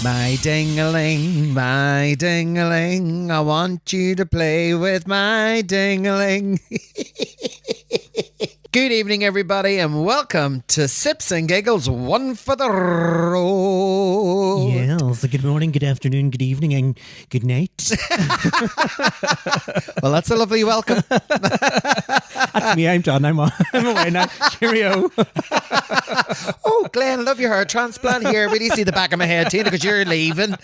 My ding-a-ling, I want you to play with my ding-a-ling. Good evening, everybody, and welcome to Sips and Giggles, one for the road. Yeah, so good morning, good afternoon, good evening, and good night. Well, that's a lovely welcome. That's me, I'm done, I'm away now. Cheerio. Oh, Glenn, I love your hair transplant here. We do see the back of my head, Tina, because you're leaving.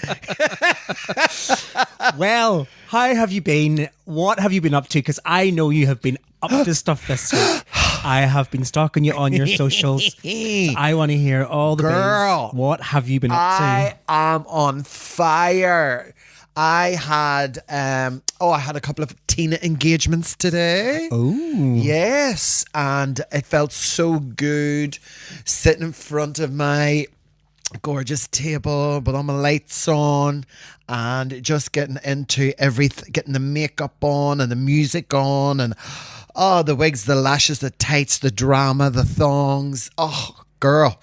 Well, how have you been? What have you been up to? Because I know you have been up to stuff this week. I have been stalking you on your socials. So I want to hear all the Girl, bits. What have you been up to? I am on fire. I had a couple of Tina engagements today. Oh. Yes, and it felt so good sitting in front of my gorgeous table with all my lights on and just getting into everything, getting the makeup on and the music on and the wigs, the lashes, the tights, the drama, the thongs. Oh, girl.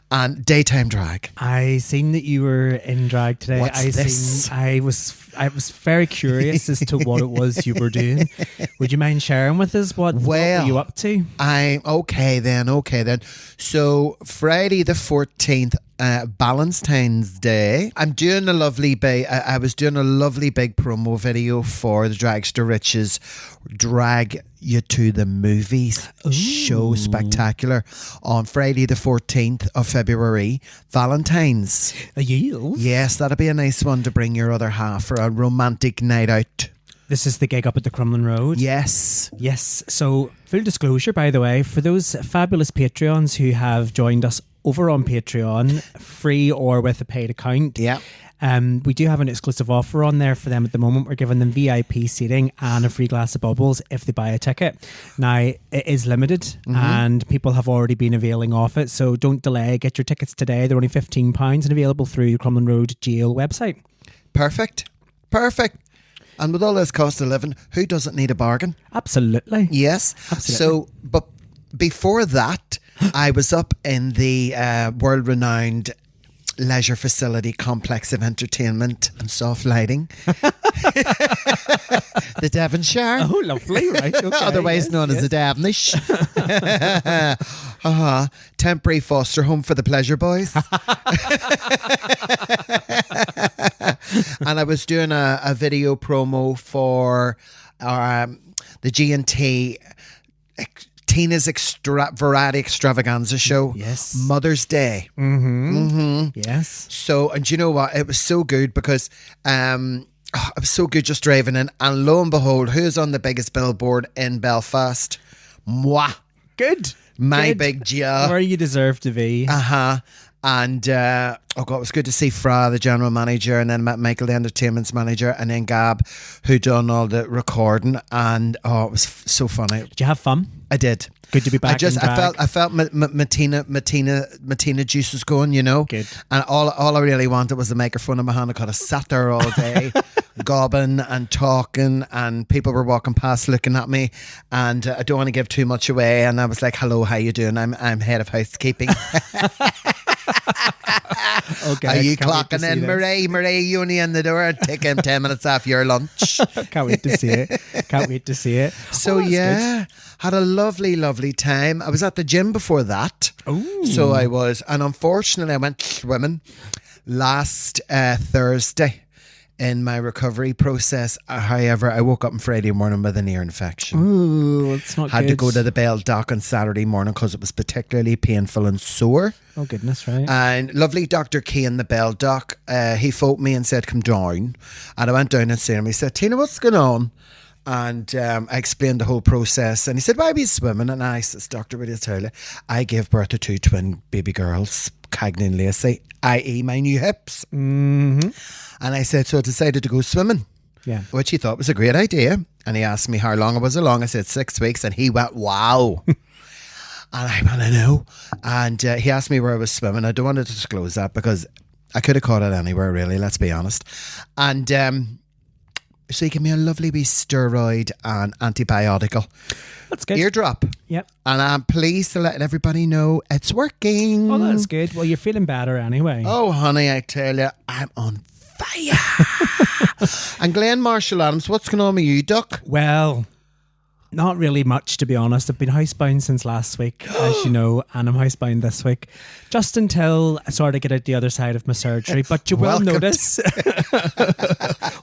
And daytime drag. I seen that you were in drag today. What's this? I was very curious as to what it was you were doing. Would you mind sharing with us what were you up to? Okay then. So Friday the 14th, Valentine's Day, I'm doing a lovely I was doing a lovely big promo video for the Dragster Riches Drag You to the Movies show spectacular on Friday the 14th of February, Valentine's. Yes, that'll be a nice one to bring your other half for a romantic night out. This is the gig up at the Crumlin Road? Yes. So, full disclosure, by the way, for those fabulous Patreons who have joined us over on Patreon, free or with a paid account. Yeah. We do have an exclusive offer on there for them at the moment. We're giving them VIP seating and a free glass of bubbles if they buy a ticket. Now, it is limited and people have already been availing of it, so don't delay. Get your tickets today. They're only £15 and available through the Crumlin Road Jail website. Perfect. And with all this cost of living, who doesn't need a bargain? Absolutely. Yes. Absolutely. So, but before that, I was up in the world-renowned leisure facility complex of entertainment and soft lighting. The Devonshire. Oh, lovely, right. Okay, Otherwise known as the Davnish. Temporary foster home for the pleasure boys. And I was doing a video promo for the G&T Tina's Variety Extravaganza show. Yes. Mother's Day. Yes. So, and you know what? It was so good because it was so good just driving in. And lo and behold, who's on the biggest billboard in Belfast? Moi. Good. My big Gia. Where you deserve to be. And it was good to see Fra, the general manager, and then Michael, the entertainment's manager, and then Gab, who done all the recording. And it was so funny. Did you have fun? I did. Good to be back. I felt my Tina juices going, you know. Good. And all I really wanted was the microphone in my hand. I could have sat there all day, gobbing and talking, and people were walking past looking at me. And I don't want to give too much away. And I was like, "Hello, how you doing? I'm head of housekeeping." Okay, are you clocking in, Marie? You only in the door. Take him 10 minutes off your lunch. Can't wait to see it. So good. Had a lovely time. I was at the gym before that. Ooh. So I was, and unfortunately I went swimming last Thursday in my recovery process. However, I woke up on Friday morning with an ear infection. Ooh, it's not Had good. to go to the Bell Dock on Saturday morning because it was particularly painful and sore. Oh goodness, right. And lovely Dr. Key in the Bell Dock, he phoned me and said, "Come down." And I went down and seen him. He said, "Tina, what's going on?" And I explained the whole process. And he said, "Why are you swimming?" And I said, "Doctor, what do you tell you? I gave birth to 2 twin baby girls, Cagney and Lacey, i.e. my new hips." Mm-hmm. And I said, so I decided to go swimming. Yeah. Which he thought was a great idea. And he asked me how long I was along. I said 6 weeks. And he went, "Wow." And I went, "I know." And he asked me where I was swimming. I don't want to disclose that because I could have caught it anywhere, really, let's be honest. And So you give me a lovely wee steroid and antibiotical That's good. eardrop. Yep. And I'm pleased to let everybody know it's working. Oh, that's good. Well, you're feeling better anyway. Oh, honey, I tell you, I'm on fire. And Glenn Marshall Adams, what's going on with you, Duck? Well, not really much, to be honest. I've been housebound since last week, as you know, and I'm housebound this week, just until I sort of get out the other side of my surgery. But you will notice.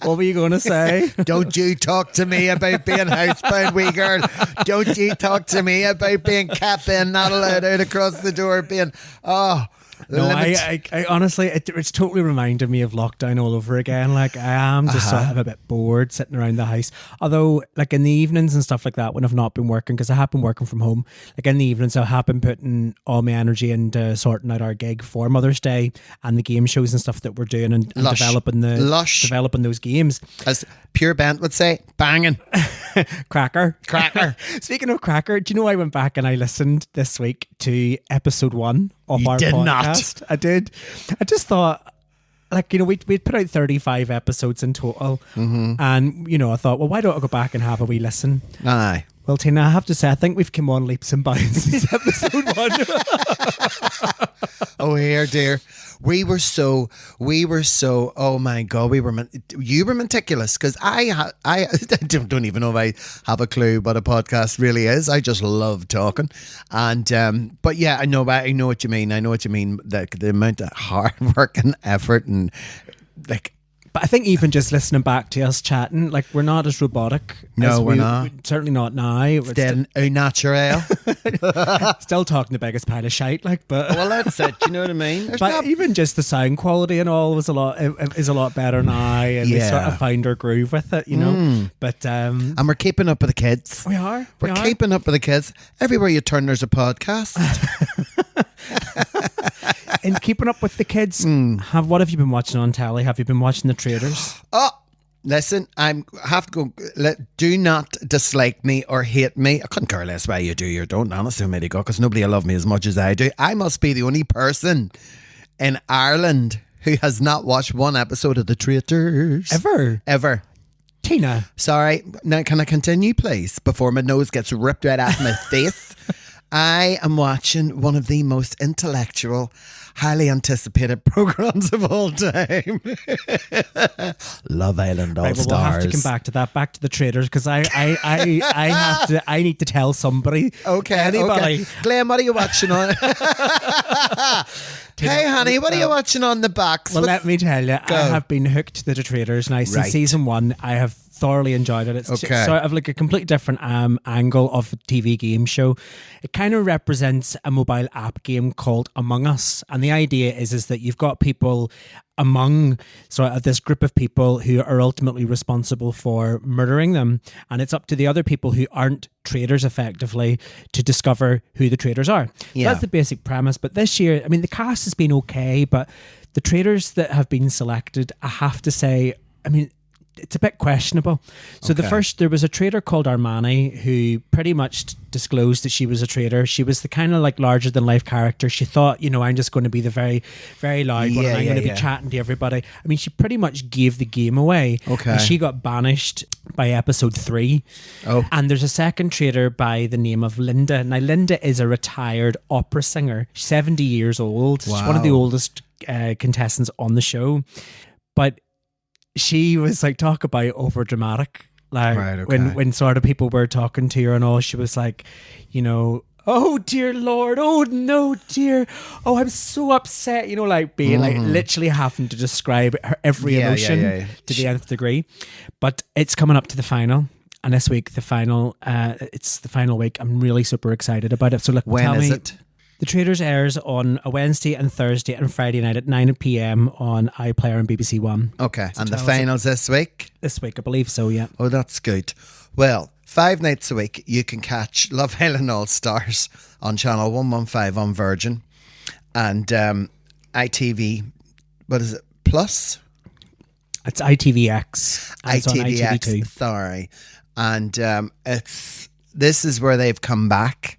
What were you going to say? Don't you talk to me about being housebound, wee girl. Don't you talk to me about being capped in, not allowed out across the door, being, No, I honestly, it's totally reminded me of lockdown all over again. Like, I am just sort of a bit bored sitting around the house. Although, like in the evenings and stuff like that, when I've not been working, because I have been working from home, like in the evenings, I have been putting all my energy into sorting out our gig for Mother's Day and the game shows and stuff that we're doing and developing those games. As Pure Bent would say, banging. Cracker. Speaking of cracker, do you know I went back and I listened this week to episode 1 of our podcast? I did. I just thought, like, you know, we'd put out 35 episodes in total. Mm-hmm. And, you know, I thought, well, why don't I go back and have a wee listen? Aye. Well, Tina, I have to say, I think we've come on leaps and bounds since episode 1. Oh, here, dear. We were so, oh my God, you were meticulous, because I don't even know if I have a clue what a podcast really is. I just love talking. And, but yeah, I know what you mean. I know what you mean. The amount of hard work and effort and like, but I think even just listening back to us chatting, like, we're not as robotic. No, we're not. Certainly not now. We're still au naturel. Still talking the biggest pile of shite, like, but well, that's it. You know what I mean? But even just the sound quality and all is a lot better now, and we sort of find our groove with it, you know. But and we're keeping up with the kids. We are. We're keeping up with the kids. Everywhere you turn, there's a podcast. In keeping up with the kids, what have you been watching on telly? Have you been watching the Traitors? Oh, listen, I have to go. Do not dislike me or hate me. I couldn't care less why you do or don't. Honestly, maybe go, because nobody will love me as much as I do. I must be the only person in Ireland who has not watched one episode of the Traitors ever. Tina, sorry. Now, can I continue, please, before my nose gets ripped right out of my face? I am watching one of the most intellectual, highly anticipated programs of all time. Love Island All Stars. We'll have to come back to that, back to the Traitors, because I need to tell somebody. Okay, anybody. Okay. Glenn, what are you watching on? Hey, honey, what are you watching on the box? Well, let me tell you, I have been hooked to the Traitors now since season 1. I have thoroughly enjoyed it. It's sort of like a completely different angle of a TV game show. It kind of represents a mobile app game called Among Us, and the idea is that you've got people among sort of this group of people who are ultimately responsible for murdering them, and it's up to the other people who aren't traitors effectively to discover who the traitors are. So that's the basic premise. But this year, I mean, the cast has been okay, but the traitors that have been selected, I have to say, I mean, it's a bit questionable. So there was a traitor called Armani who pretty much disclosed that she was a traitor. She was the kind of like larger than life character. She thought, you know, I'm just going to be the very, very loud one. I'm going to be chatting to everybody. I mean, she pretty much gave the game away. Okay. And she got banished by episode 3. Oh. And there's a second traitor by the name of Linda. Now, Linda is a retired opera singer. She's 70 years old. Wow. She's one of the oldest contestants on the show. But she was like, talk about over dramatic. Like when sort of people were talking to her and all, she was like, you know, oh dear Lord, oh no dear, oh I'm so upset, you know, like being like literally having to describe her every emotion to the nth degree. But it's coming up to the final, and this week it's the final week. I'm really super excited about it. So look, when is it? The Traitors airs on a Wednesday and Thursday and Friday night at 9 p.m. on iPlayer and BBC One. Okay, so and the finals this week? This week, I believe so, yeah. Oh, that's good. Well, 5 nights a week you can catch Love Island All Stars on channel 115 on Virgin, and ITV, what is it, Plus? It's ITVX. ITVX, it's on ITV2. Sorry. And this is where they've come back.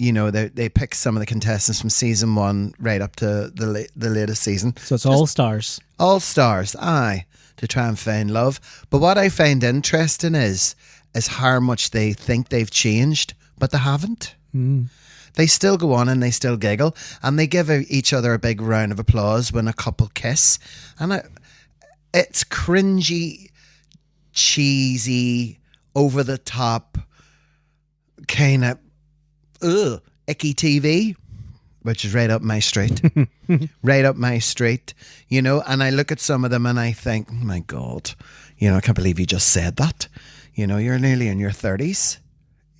they pick some of the contestants from season 1 right up to the latest season. So it's all stars. All stars, aye, to try and find love. But what I find interesting is how much they think they've changed, but they haven't. They still go on and they still giggle, and they give each other a big round of applause when a couple kiss. And it's cringy, cheesy, over the top, kind of icky TV, which is right up my street. Right up my street, and I look at some of them and I think, oh my God, I can't believe you just said that. You're nearly in your 30s,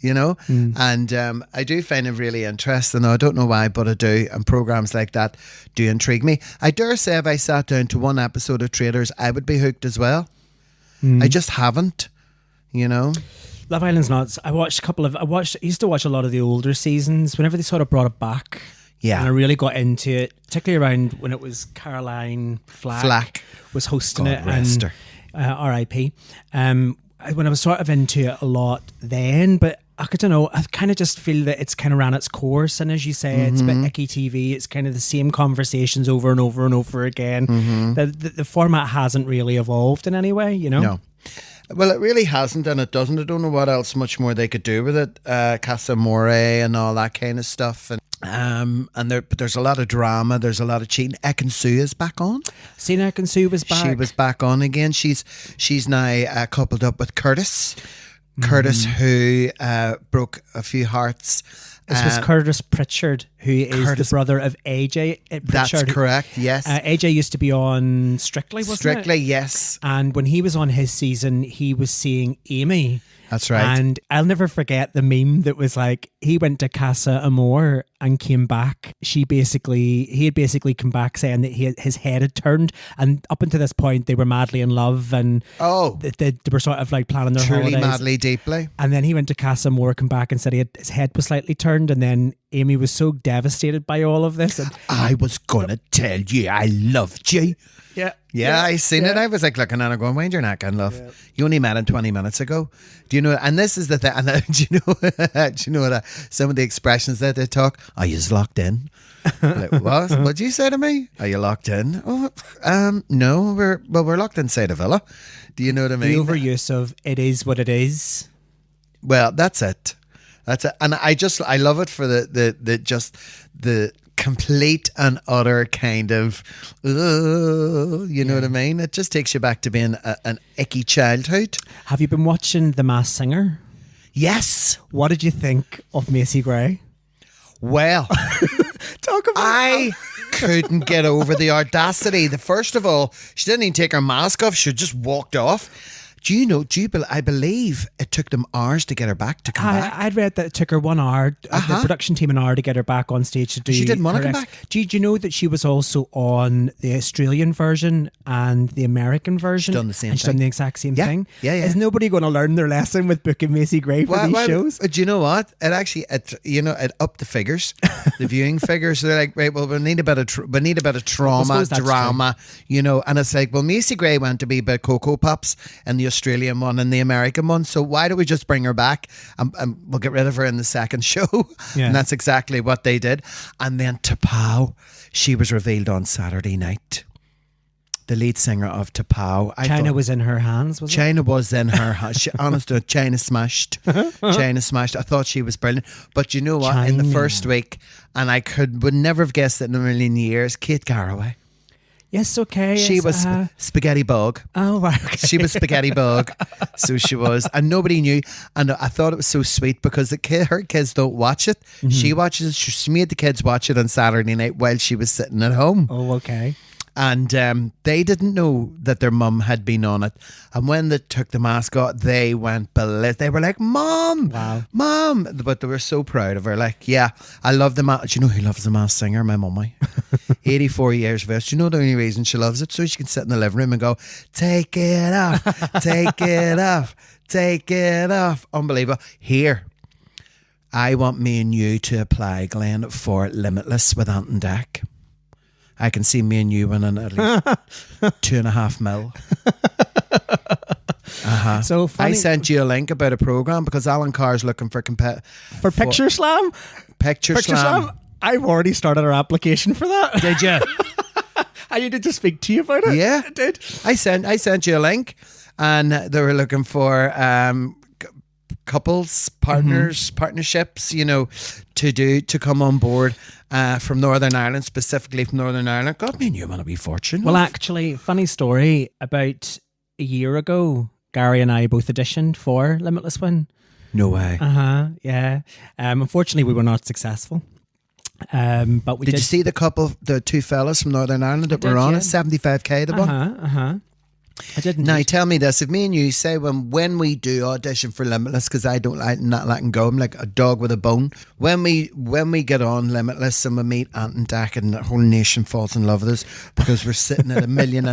and I do find it really interesting. I don't know why, but I do, and programs like that do intrigue me. I dare say if I sat down to one episode of Traitors, I would be hooked as well. I just haven't, Love Island's nuts. I used to watch a lot of the older seasons whenever they sort of brought it back. Yeah. And I really got into it, particularly around when it was Caroline Flack was hosting God it. rest her. R.I.P. When I was sort of into it a lot then, but I don't know, I kind of just feel that it's kind of ran its course. And as you say, it's a bit icky TV. It's kind of the same conversations over and over and over again. The format hasn't really evolved in any way, No. Well, it really hasn't, and it doesn't. I don't know what else much more they could do with it. Casa More and all that kind of stuff. But there's a lot of drama. There's a lot of cheating. Ekin-Su is back on. Sina Ekin-Su was back. She was back on again. She's now coupled up with Curtis. Curtis, who broke a few hearts. This was Curtis Pritchard, who is the brother of AJ Pritchard. That's correct, yes. AJ used to be on Strictly, wasn't it? Strictly, yes. And when he was on his season, he was seeing Amy. That's right. And I'll never forget the meme that was like, he went to Casa Amor and came back. He had basically come back saying that his head had turned. And up until this point, they were madly in love. And they were sort of like planning their truly holidays. Madly, deeply. And then he went to Casa Amor, come back and said his head was slightly turned. And then Amy was so devastated by all of this. And I was going to tell you I loved you. Yeah, I seen it. I was like looking at her going, "Wind your neck in, love. You only met him 20 minutes ago." Do you know? And this is the thing. And do you know what? Some of the expressions that they talk. Are you locked in? Like, what? What'd you say to me? Are you locked in? Oh, no. We're locked inside a villa. Do you know what I mean? The overuse of "it is what it is." Well, that's it. And I love it for the complete and utter kind of, you know what I mean? It just takes you back to being an icky childhood. Have you been watching The Masked Singer? Yes. What did you think of Macy Gray? Well, talk about I couldn't get over the audacity. First of all, she didn't even take her mask off. She just walked off. I believe it took them hours to get her back to come back. I'd read that it took her 1 hour, the production team an hour to get her back on stage to do. She didn't want to come back. Do you know that she was also on the Australian version and the American version? She's done the same thing. She's done the exact same thing. Yeah. Is nobody going to learn their lesson with booking Macy Gray for these shows? Do you know what? It upped the figures, the viewing figures. They're like, right, well, we need a bit of trauma, drama, and it's like, well, Macy Gray went to be about Cocoa Pops and the Australian one and the American one, so why do we just bring her back and we'll get rid of her in the second show? And that's exactly what they did. And then Tapao, she was revealed on Saturday night, the lead singer of Tapao. China was in her hands, was it? China was in her hands. Honestly, China smashed. China smashed. I thought she was brilliant, but you know what? China. In the first week, and would never have guessed it in a million years, Kate Garraway. Yes, okay. She was Spaghetti Bog. Oh, right. Okay. She was Spaghetti Bog. So she was. And nobody knew. And I thought it was so sweet because her kids don't watch it. She watches it. She made the kids watch it on Saturday night while she was sitting at home. Oh, okay. And they didn't know that their mum had been on it. And when they took the mask off, they went ballistic. They were like, "Mom, wow, Mom!" But they were so proud of her. Like, yeah, I love the mask. Do you know who loves the Masked Singer? My mummy. 84 years of age. Do you know the only reason she loves it? So she can sit in the living room and go, "Take it off, take it off, take it off." Unbelievable. Here, I want me and you to apply, Glenn, for Limitless with Ant and Dec. I can see me and you winning at least 2.5 mil. So funny. I sent you a link about a program because Alan Carr's looking for Picture Slam. Picture Slam. I've already started our application for that. Did you? I needed to speak to you about it. Yeah. I did. I sent you a link, and they were looking for couples, partners, partnerships, to come on board from Northern Ireland, specifically from Northern Ireland. God, me and you want to be fortunate. Well, actually, funny story. About a year ago, Gary and I both auditioned for Limitless Win. No way. Yeah. Unfortunately, we were not successful. But we did. You see the two fellas from Northern Ireland that were on it? 75k the one. I didn't. Now tell me this: if me and you say when we do audition for Limitless, because I don't like not letting go, I'm like a dog with a bone. When we get on Limitless and we meet Ant and Dak and the whole nation falls in love with us because we're sitting at 1.5 million,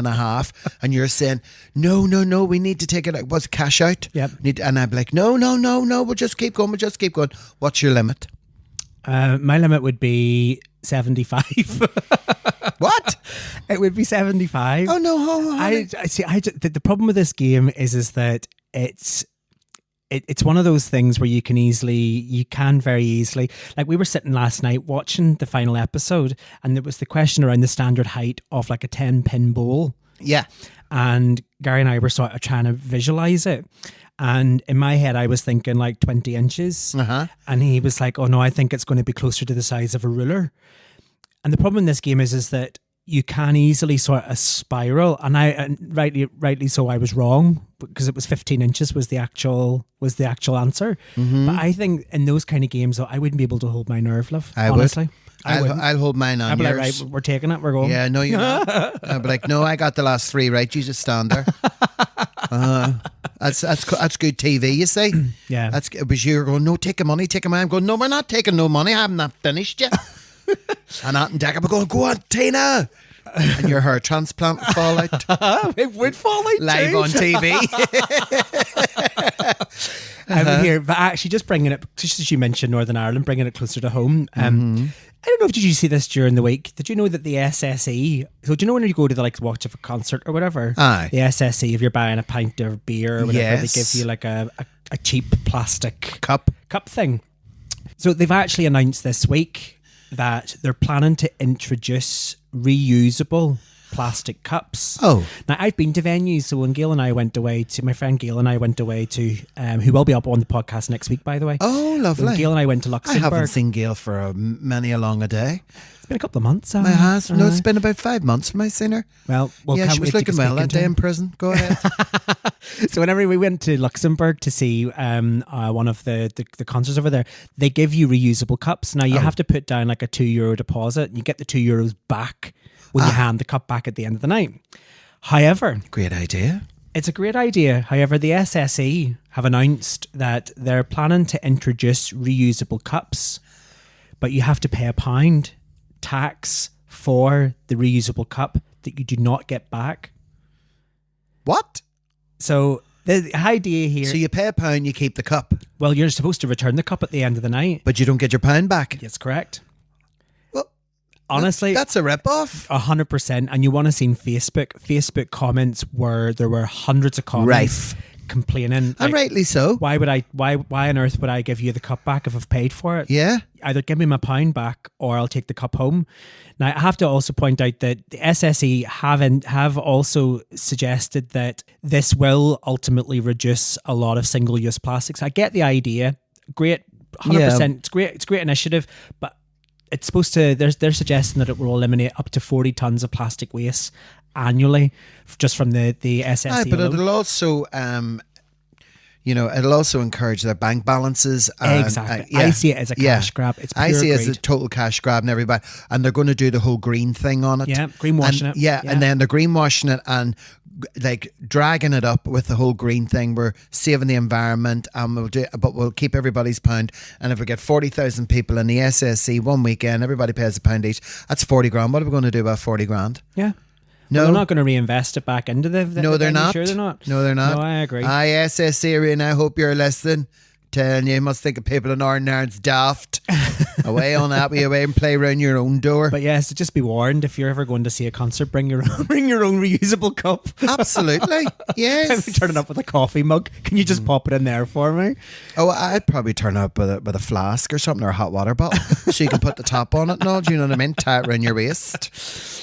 and you're saying no, we need to take it. What's cash out? Yep. And I'm like no, we'll just keep going. What's your limit? My limit would be 75. What? It would be 75. Oh no! I see. The problem with this game is that it's one of those things where you can very easily, like we were sitting last night watching the final episode, and there was the question around the standard height of like a 10-pin bowl. Yeah. And Gary and I were sort of trying to visualize it. And in my head, I was thinking like 20 inches. And he was like, oh no, I think it's going to be closer to the size of a ruler. And the problem in this game is that you can easily sort of spiral. And rightly so, I was wrong because it was 15 inches was the actual answer. But I think in those kind of games, though, I wouldn't be able to hold my nerve, love. Honestly. I'll hold mine on I'd be yours. like, right, we're taking it, we're going. Yeah, no, you're not. I'll be like, no, I got the last 3 right. You just stand there. That's good TV, you see. Yeah. It was you going, no, take the money. I'm going, no, we're not taking no money. I haven't not finished yet. And Ant and Dak are going, go on, Tina. And your hair transplant would fall out. It would fall out live too. on TV. Here, but actually, just bringing it, just as you mentioned Northern Ireland, bringing it closer to home. I don't know if did you see this during the week? Did you know that the SSE? So do you know when you go to the watch of a concert or whatever? Aye. The SSE, if you're buying a pint of beer or whatever, Yes. they give you like a cheap plastic Cup thing. So they've actually announced this week that they're planning to introduce reusable plastic cups. Oh. Now, I've been to venues, so when my friend Gail and I went away to, who will be up on the podcast next week, by the way. Oh, lovely. When Gail and I went to Luxembourg. I haven't seen Gail for many a long a day. It's been a couple of months. My has. No, it's been about 5 months from I seen her. Well, yeah, she was looking well that day in prison. Go ahead. So whenever we went to Luxembourg to see one of the concerts over there, they give you reusable cups. Now, you have to put down like a €2 deposit, and you get the €2 back when you hand the cup back at the end of the night. However, Great idea. it's a great idea. However, the SSE have announced that they're planning to introduce reusable cups, but you have to pay £1 tax for the reusable cup that you do not get back. What? So the idea here... So you pay £1, you keep the cup. Well, you're supposed to return the cup at the end of the night. But you don't get your £1 back. That's correct. Well, honestly... That's a rip-off. 100%. And you want to see Facebook comments where there were hundreds of comments Rife. complaining. And rightly so. Why on earth would I give you the cup back if I've paid for it? Yeah. Either give me my £1 back or I'll take the cup home. Now, I have to also point out that the SSE have also suggested that this will ultimately reduce a lot of single-use plastics. I get the idea. Great, 100%. Yeah. It's a great initiative, but it's supposed to. They're suggesting that it will eliminate up to 40 tons of plastic waste annually, just from the SSE. Aye, but alone. it'll also, it'll also encourage their bank balances. And, Exactly. I see it as a cash grab. It's pure I see it as a greed. total cash grab, and everybody, and they're going to do the whole green thing on it. Yeah, greenwashing and, it. Yeah, and then they're greenwashing it and like dragging it up with the whole green thing. We're saving the environment, and we'll keep everybody's £1. And if we get 40,000 people in the SSE one weekend, everybody pays £1 each. That's 40 grand. What are we going to do about 40 grand? Yeah. No, Well, they're not going to reinvest it back into the no, they're venue. not. Sure, they're not. No, they're not. No, I agree. SSE, and I hope you're listening. Telling you must think of people in Ireland's daft. Away on that, we away and play around your own door. But yes, just be warned, if you're ever going to see a concert, bring your own, reusable cup. Absolutely, yes. I'm turning up with a coffee mug. Can you just pop it in there for me? Oh, I'd probably turn up with a flask or something, or a hot water bottle, so you can put the top on it and all. Do you know what I mean? Tie it around your waist.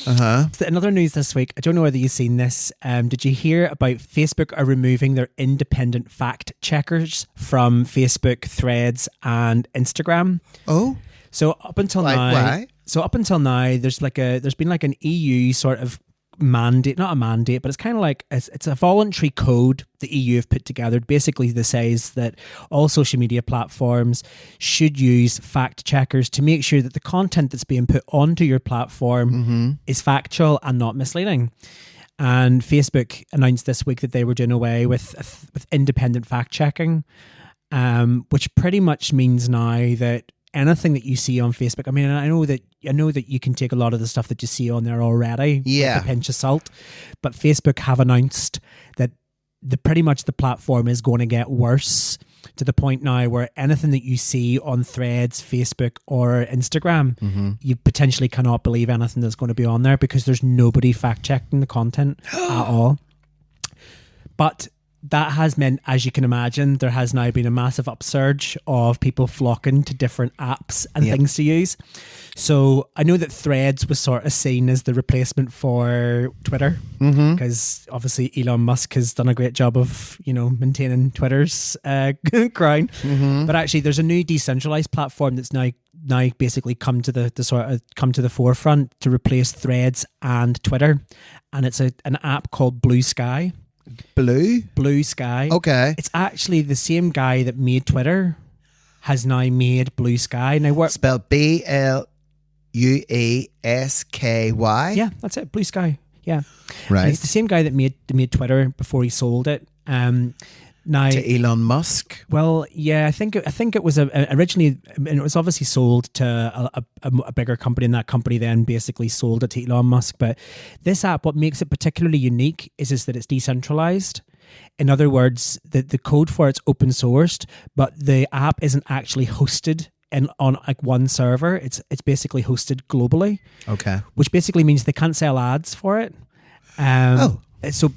Another news this week. I don't know whether you've seen this. Did you hear about Facebook are removing their independent fact checkers from Facebook, Threads, and Instagram? Oh, so up until now, why? So up until now, there's been like an EU sort of mandate, not a mandate, but it's kind of like it's a voluntary code the EU have put together. Basically, that says that all social media platforms should use fact checkers to make sure that the content that's being put onto your platform is factual and not misleading. And Facebook announced this week that they were doing away with independent fact checking, which pretty much means now that anything that you see on Facebook, I mean, I know that you can take a lot of the stuff that you see on there already with a pinch of salt, but Facebook have announced that pretty much the platform is going to get worse, to the point now where anything that you see on Threads, Facebook, or Instagram, you potentially cannot believe anything that's going to be on there because there's nobody fact checking the content at all. But that has meant, as you can imagine, there has now been a massive upsurge of people flocking to different apps and things to use. So I know that Threads was sort of seen as the replacement for Twitter, because obviously Elon Musk has done a great job of, maintaining Twitter's crown. But actually, there's a new decentralized platform that's now basically come to the forefront to replace Threads and Twitter, and it's an app called Blue Sky. Blue Sky. Okay. It's actually the same guy that made Twitter has now made Blue Sky. Now, spelled BLUESKY. Yeah, that's it. Blue Sky. Yeah. Right. And it's the same guy that made Twitter before he sold it. Now, to Elon Musk. Well, yeah, I think it was originally, and it was obviously sold to a bigger company, and that company then basically sold it to Elon Musk. But this app, what makes it particularly unique is that it's decentralized. In other words, the code for it's open sourced, but the app isn't actually hosted on like one server. It's basically hosted globally. Okay. Which basically means they can't sell ads for it. So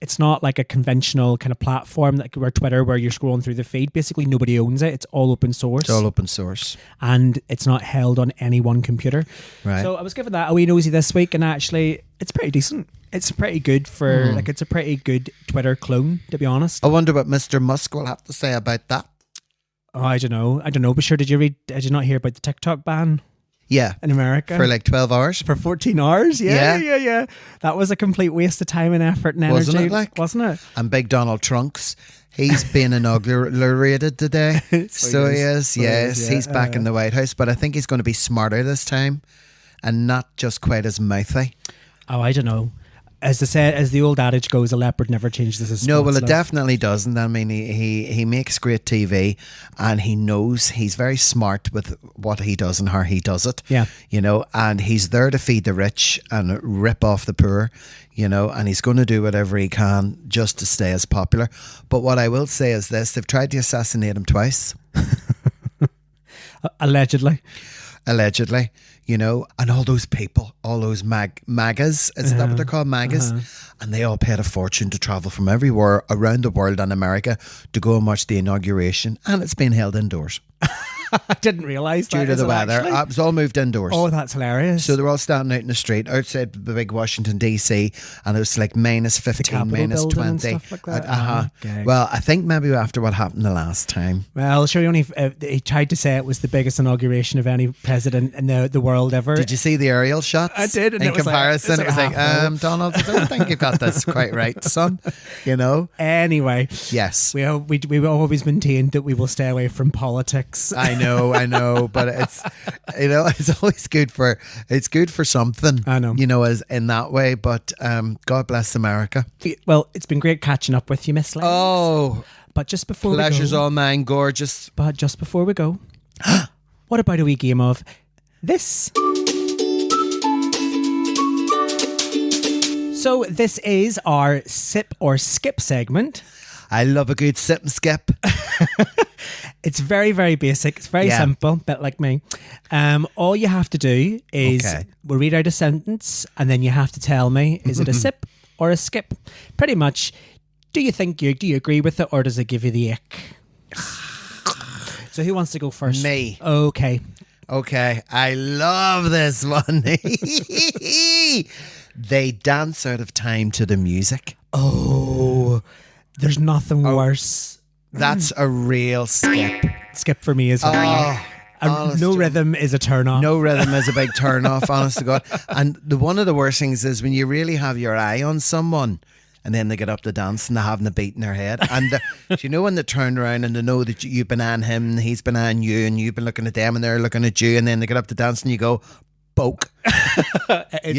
it's not like a conventional kind of platform like where Twitter, where you're scrolling through the feed. Basically, nobody owns it. It's all open source. It's all open source. And it's not held on any one computer. Right. So I was given that a wee nosy this week, and actually, it's pretty decent. It's pretty good for, it's a pretty good Twitter clone, to be honest. I wonder what Mr. Musk will have to say about that. Oh, I don't know. But sure, did you not hear about the TikTok ban? Yeah. In America. For like 12 hours? For 14 hours? Yeah. That was a complete waste of time and effort and energy. Wasn't it? And Big Donald Trunks, he's been inaugurated today. So he is, yes. He's back in the White House, but I think he's going to be smarter this time and not just quite as mouthy. Oh, I don't know. As the old adage goes, a leopard never changes his spots. No, well, it definitely doesn't. I mean, he makes great TV, and he knows, he's very smart with what he does and how he does it. Yeah. And he's there to feed the rich and rip off the poor, and he's going to do whatever he can just to stay as popular. But what I will say is this, they've tried to assassinate him twice. Allegedly. And all those people, all those MAGAs, is that what they're called? MAGAs? And they all paid a fortune to travel from everywhere around the world and America to go and watch the inauguration. And it's being held indoors. I didn't realise that. Due to the weather. It was all moved indoors. Oh, that's hilarious. So they're all standing out in the street outside the big Washington DC, and it was like minus 15, minus 20. And stuff like that. Okay. Well, I think maybe after what happened the last time. Well, sure, he tried to say it was the biggest inauguration of any president in the world ever. Did you see the aerial shots? I did. And in comparison, it was like Donald, I don't think you got this quite right, son. Anyway. Yes. We always maintained that we will stay away from politics. I know, but it's it's always good for something. I know. As in that way. But God bless America. Well, it's been great catching up with you, Miss Legs. Oh, but just before we go, pleasure's all mine, gorgeous. But just before we go, what about a wee game of this? So this is our sip or skip segment. I love a good sip and skip. It's very, very basic. It's very simple, bit like me. All you have to do is we'll read out a sentence and then you have to tell me, is it a sip or a skip? Pretty much, do you agree with it or does it give you the ick? So who wants to go first? Me. Okay. I love this one. They dance out of time to the music. Oh, there's nothing worse. That's a real skip. Skip for me as well. No rhythm is a turn off. No rhythm is a big turn off, honest to God. And one of the worst things is when you really have your eye on someone and then they get up to dance and they haven't a beat in their head. And you know when they turn around and they know that you've been on him and he's been on you and you've been looking at them and they're looking at you and then they get up to dance and you go, poke. It's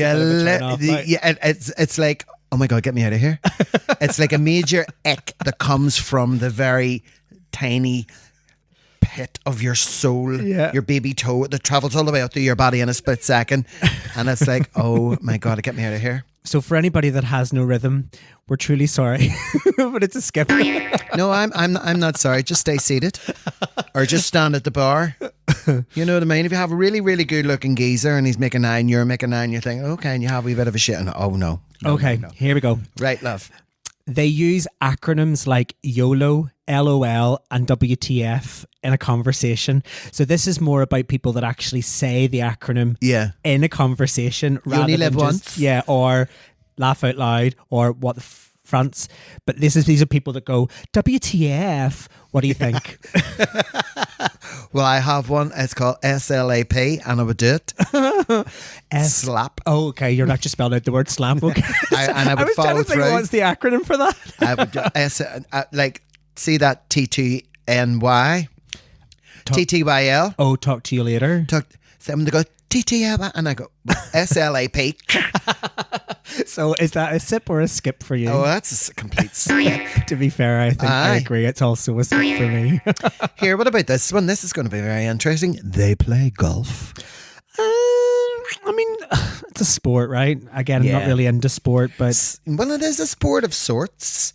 like, oh my God, get me out of here. It's like a major ick that comes from the very tiny pit of your soul, your baby toe that travels all the way out through your body in a split second. And it's like, oh my God, get me out of here. So for anybody that has no rhythm, we're truly sorry, but it's a skip. No, I'm not sorry. Just stay seated or just stand at the bar. You know what I mean? If you have a really, really good looking geezer and he's making 9, you're making 9, you're thinking, okay, and you have a wee bit of a shit. And oh no. Okay, here we go. Right, love. They use acronyms like YOLO, LOL, and WTF in a conversation. So this is more about people that actually say the acronym in a conversation. You only live once. Yeah, or laugh out loud, or what the France. But these are people that go, WTF, what do you think? Well, I have one. It's called SLAP, and I would do it. Slap. Oh, okay. You're not just spelling out the word slap. Okay. And I would follow through. What's the acronym for that? I would do see that TTNY, TTYL. Oh, talk to you later. Someone to go TTL, and I go SLAP. So is that a sip or a skip for you? Oh, that's a complete skip. To be fair, I think I agree. It's also a skip for me. Here, what about this one? This is going to be very interesting. They play golf. I mean, it's a sport, right? Again, I'm not really into sport, but... Well, it is a sport of sorts.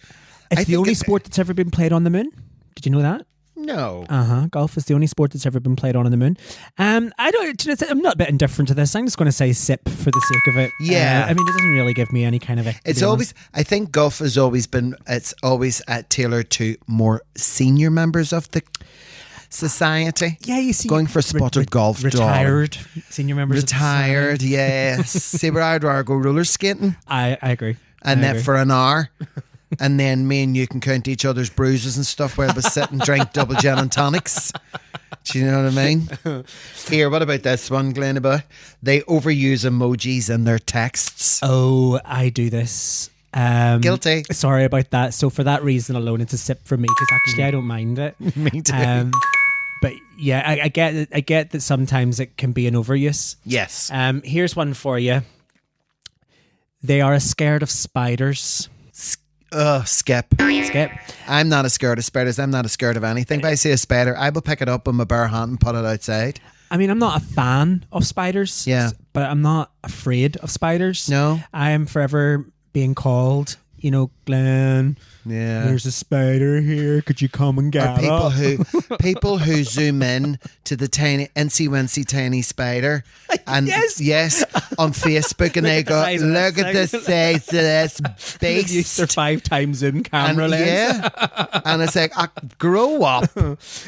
It's the only sport that's ever been played on the moon. Did you know that? No. Golf is the only sport that's ever been played on the moon. I'm not a bit indifferent to this. I'm just going to say sip for the sake of it. Yeah. I mean, it doesn't really give me any kind of... It's always... I think golf has always been... It's always tailored to more senior members of the society. Yeah, you see... Going for spotted golf. Retired senior members Retired, of the yes. See where I'd rather go roller skating. I agree. And then for an hour... And then me and you can count each other's bruises and stuff while we sit and drink double gin and tonics. Do you know what I mean? Here, what about this one, Glenaba? They overuse emojis in their texts. Oh, I do this. Guilty. Sorry about that. So for that reason alone, it's a sip for me because actually I don't mind it. Me too. But yeah, I get that sometimes it can be an overuse. Yes. Here's one for you. They are scared of spiders. Skip. I'm not as scared of spiders. I'm not as scared of anything. But I see a spider, I will pick it up with my bare hand and put it outside. I mean, I'm not a fan of spiders. Yeah. But I'm not afraid of spiders. No. I am forever being called, Glenn. Yeah. There's a spider here. Could you come and get it? People who zoom in to the tiny incy tiny spider and yes on Facebook and they go, look at the size of this beast. Use their 5x zoom camera lens. Yeah. And it's like, grow up.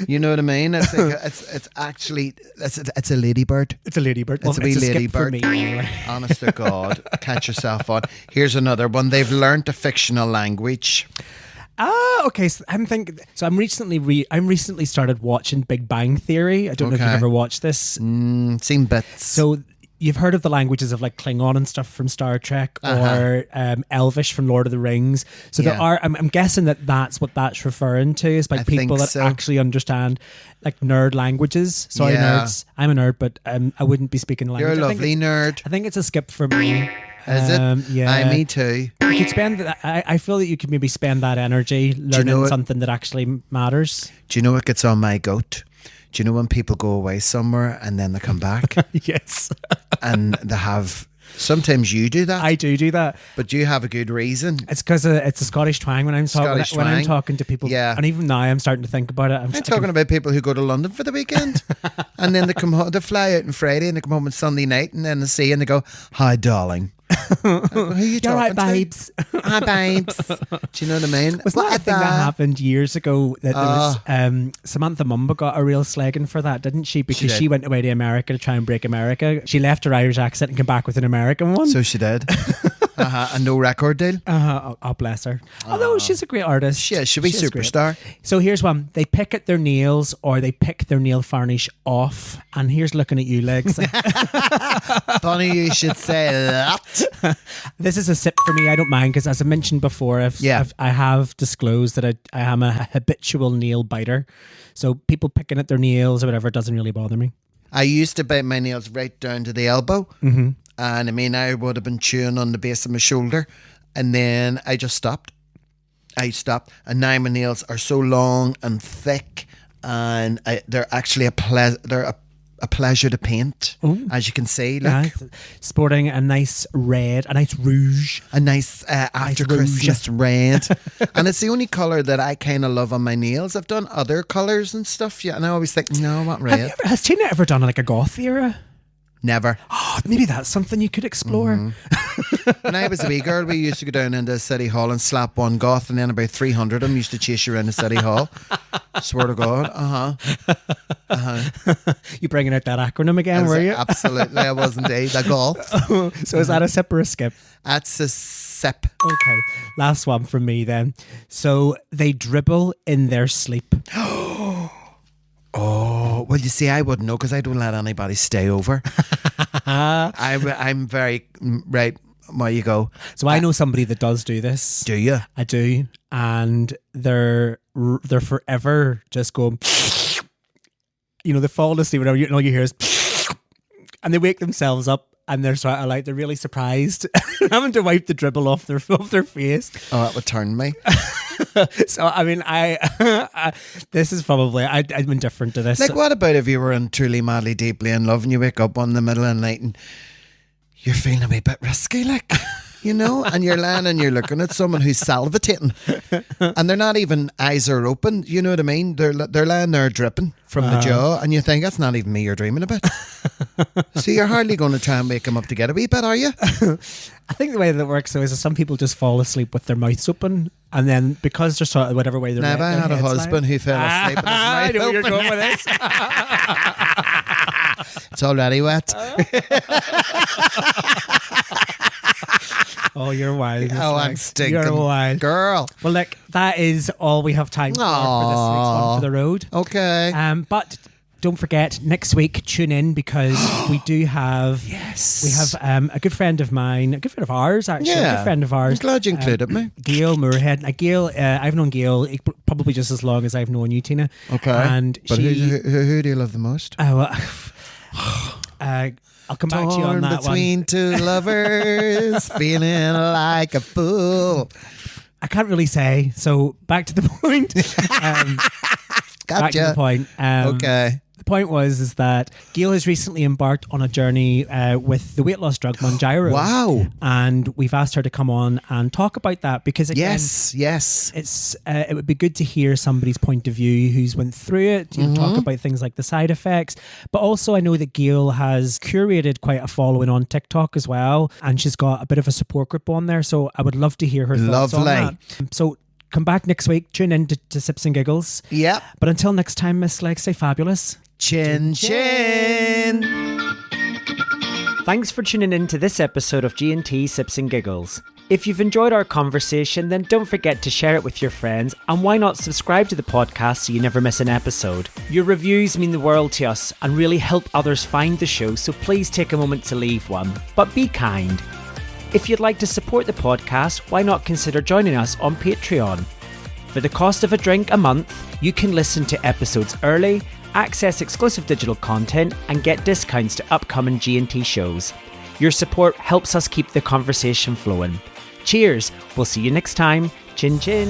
You know what I mean? It's like, it's actually it's a ladybird. It's a ladybird. It's a wee ladybird. For me, anyway. Honest to God, catch yourself on. Here's another one. They've learnt a fictional language. Okay. So I'm recently started watching Big Bang Theory. I don't know if you've ever watched this. Seen bits. So you've heard of the languages of like Klingon and stuff from Star Trek or Elvish from Lord of the Rings. So there are. I'm guessing that's what that's referring to. Is like people that actually understand like nerd languages. Sorry, nerds. I'm a nerd, but I wouldn't be speaking language. You're a lovely nerd. I think it's a skip for me. Is it? Yeah. Me too. You could spend. I feel that you could maybe spend that energy learning something that actually matters. Do you know what gets on my goat? Do you know when people go away somewhere and then they come back? Yes. And they have Sometimes you do that. I do that. But you have a good reason. It's because it's a Scottish twang when I'm talking to people. Yeah. And even now I'm starting to think about it. I'm talking about people who go to London for the weekend and then they come home, they fly out on Friday and they come home on Sunday night and then they see and they go, "Hi, darling." Who are you You're right, talking to? babes. Hi, babes. Do you know what I mean? Was that a thing that happened years ago? That there was Samantha Mumba got a real slagging for that, didn't she? Because she went away to America to try and break America. She left her Irish accent and came back with an American one. So she did. And no record deal. Oh, bless her. Although she's a great artist. Yeah, she'll be superstar. So here's one. They pick at their nails or they pick their nail varnish off. And here's looking at you, Legs. Funny you should say that. This is a sip for me. I don't mind because, as I mentioned before, I have disclosed that I am a habitual nail biter. So people picking at their nails or whatever doesn't really bother me. I used to bite my nails right down to the elbow. Mm-hmm. And I mean, I would have been chewing on the base of my shoulder. And then I just stopped. And now my nails are so long and thick. And they're actually a pleasure to paint. Ooh. As you can see. Look. Yeah, sporting a nice red, a nice rouge. A nice after Christmas red. And it's the only colour that I kind of love on my nails. I've done other colours and stuff. Yeah, and I always think, no, not red. Has Tina ever done like a goth era? Never. Oh, maybe that's something you could explore. Mm-hmm. When I was a wee girl, we used to go down into City Hall and slap one goth, and then about 300 of them used to chase you around the City Hall. Swear to God. You bringing out that acronym again, were you? Absolutely, I was indeed. A goth. So is that a sip or a skip? That's a sip. Okay, last one from me then. So they dribble in their sleep. Oh, well, you see, I wouldn't know because I don't let anybody stay over. I'm very, right, where you go. So I know somebody that does do this. Do you? I do. And they're forever just going, they fall asleep, whatever, all you hear is, and they wake themselves up. And they're sort of like, they're really surprised having to wipe the dribble off their face. Oh, that would turn me. So, I mean, this is probably, I'm indifferent to this. Like, what about if you were in truly, madly, deeply in love and you wake up in the middle of the night and you're feeling a wee bit risky, like, and you're lying and you're looking at someone who's salivating and they're not even, eyes are open, you know what I mean? They're lying there dripping from the jaw and you think, that's not even me you're dreaming about. So you're hardly going to try and wake them up to get a wee bit, are you? I think the way that it works though is that some people just fall asleep with their mouths open and then because they're sort of whatever way they're Never had a husband who fell asleep with his mouth I know where you're going with this. It's already wet. Oh, you're wild. Oh, I'm stinking. You're wild. Girl. Well, look, that is all we have time for this week's One for the Road. Okay. But don't forget, next week, tune in because we do have... Yes. We have a good friend of mine, a good friend of ours, actually. Yeah. A good friend of ours. I'm glad you included me. Gail Moorhead. Now, Gail, I've known Gail probably just as long as I've known you, Tina. Okay. And but who do you love the most? I'll come back to you on that between one. Two lovers, feeling like a fool. I can't really say. So back to the point. Gotcha. Back to the point. Okay. The point is that Gail has recently embarked on a journey with the weight loss drug Mounjaro. Wow. And we've asked her to come on and talk about that because again, yes. It's it would be good to hear somebody's point of view who's went through it, talk about things like the side effects. But also I know that Gail has curated quite a following on TikTok as well. And she's got a bit of a support group on there. So I would love to hear her thoughts on that. So come back next week, tune in to Sips and Giggles. Yep. But until next time, Miss Leg, stay fabulous. Chin chin. Thanks for tuning in to this episode of G&T Sips and Giggles. If you've enjoyed our conversation, then don't forget to share it with your friends, and why not subscribe to the podcast so you never miss an episode. Your reviews mean the world to us and really help others find the show, so please take a moment to leave one. But be kind. If you'd like to support the podcast, why not consider joining us on Patreon? For the cost of a drink a month, you can listen to episodes early, access exclusive digital content, and get discounts to upcoming G&T shows. Your support helps us keep the conversation flowing. Cheers! We'll see you next time. Chin chin!